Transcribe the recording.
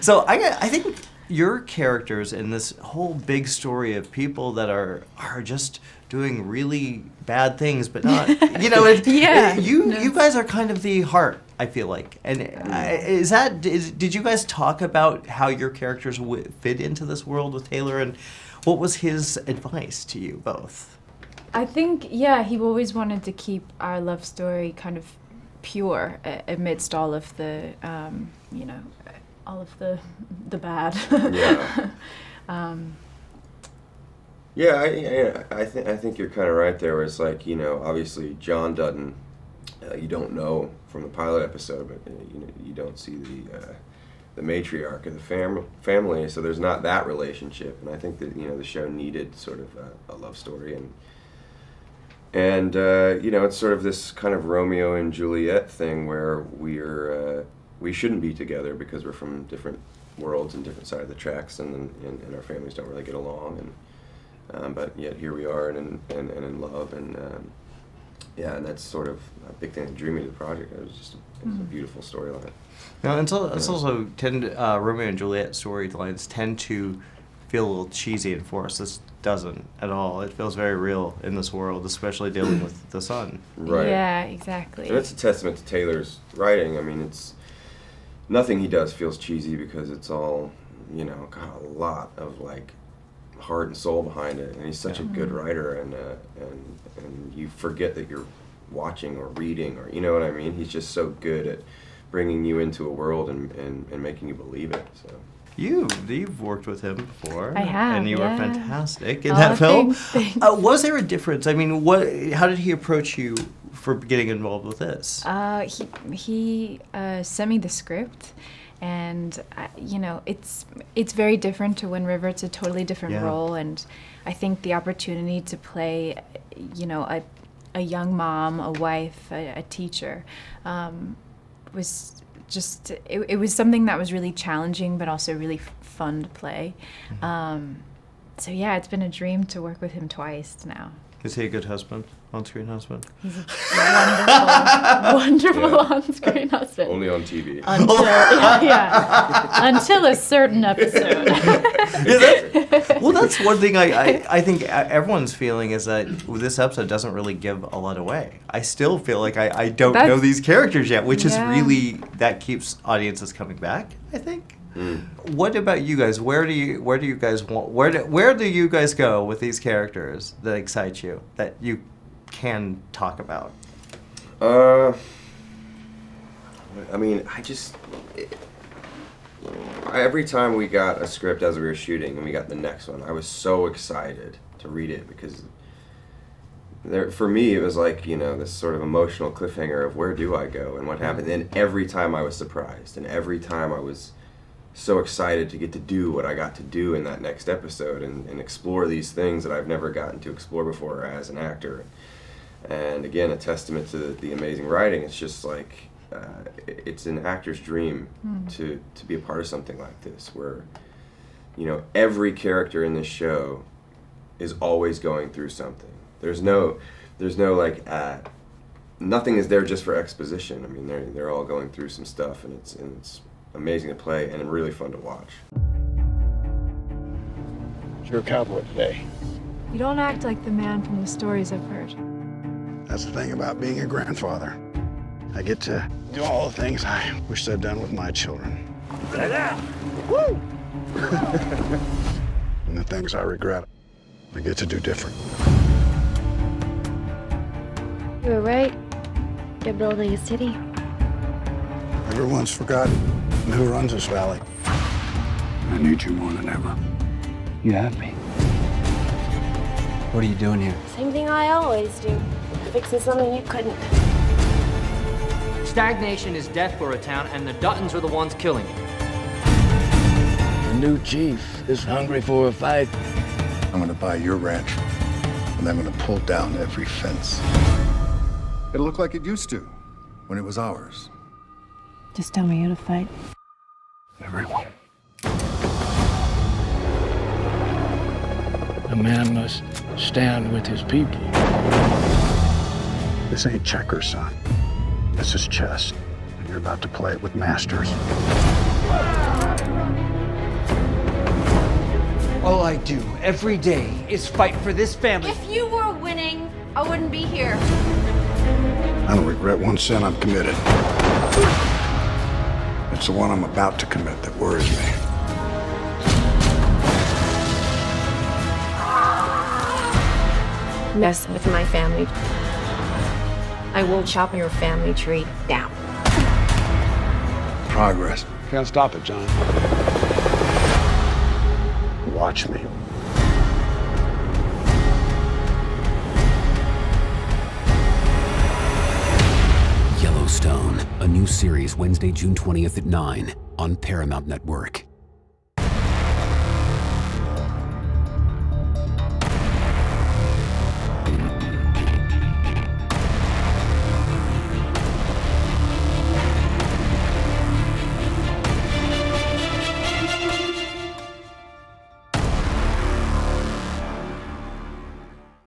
So I think your characters in this whole big story of people that are just doing really bad things, but not, you know, you guys are kind of the heart, I feel like. And did you guys talk about how your characters would fit into this world with Taylor, and what was his advice to you both? I think, he always wanted to keep our love story kind of pure amidst all of the, all of the bad. I think you're kind of right there. Where it's like, obviously John Dutton, you don't know from the pilot episode, but you don't see the matriarch of the family, so there's not that relationship. And I think that the show needed sort of a love story, and it's sort of this kind of Romeo and Juliet thing where we shouldn't be together because we're from different worlds and different sides of the tracks, and our families don't really get along, and but yet here we are and in love, and and that's sort of a big thing that drew me to the project. It was a beautiful storyline. Now, it's also Romeo and Juliet storylines tend to feel a little cheesy and forced. This doesn't at all. It feels very real in this world, especially dealing with the son. Right. Yeah, exactly. And it's a testament to Taylor's writing. I mean, it's nothing he does feels cheesy because it's all, got a lot of like heart and soul behind it. And he's such a good writer, and you forget that you're watching or reading, or you know what I mean. He's just so good at bringing you into a world and making you believe it. So. You've worked with him before. I have, and you were fantastic in that film. Thanks. Was there a difference? I mean, how did he approach you for getting involved with this? He sent me the script, and it's very different to Wind River. It's a totally different role, and I think the opportunity to play, a young mom, a wife, a teacher, was just it was something that was really challenging, but also really fun to play. So it's been a dream to work with him twice now. Is he a good husband, on-screen husband? He's a wonderful on-screen husband. Only on TV. Until a certain episode. Well, that's one thing I think everyone's feeling is that this episode doesn't really give a lot away. I still feel like I don't know these characters yet, which is really, that keeps audiences coming back, I think. What about you guys? Where do you guys go with these characters that excite you, that you can talk about? I mean, every time we got a script as we were shooting and we got the next one, I was so excited to read it, because for me it was like, this sort of emotional cliffhanger of where do I go and what happened. And every time I was surprised, and every time I was so excited to get to do what I got to do in that next episode, and explore these things that I've never gotten to explore before as an actor. And again, a testament to the amazing writing. It's just like, it's an actor's dream to be a part of something like this, where, every character in this show is always going through something. There's no like, nothing is there just for exposition. I mean, they're all going through some stuff, and it's amazing to play and really fun to watch. You're a cowboy today. You don't act like the man from the stories I've heard. That's the thing about being a grandfather. I get to do all the things I wish I'd done with my children. Woo! And the things I regret, I get to do different. You were right. You're building a city. Everyone's forgotten who runs this valley. I need you more than ever. You have me. What are you doing here? Same thing I always do. Fixing something you couldn't. Stagnation is death for a town, and the Duttons are the ones killing it. The new chief is hungry for a fight. I'm gonna buy your ranch, and I'm gonna pull down every fence. It'll look like it used to, when it was ours. Just tell me who to fight. Everyone. A man must stand with his people. This ain't checkers, son. This is chess, and you're about to play it with masters. I do every day is fight for this family. If you were winning, I wouldn't be here. I don't regret one sin I've committed. It's the one I'm about to commit that worries me. Mess with my family. I will chop your family tree down. Progress. Can't stop it, John. Watch me. Yellowstone, a new series Wednesday, June 20th at 9 on Paramount Network.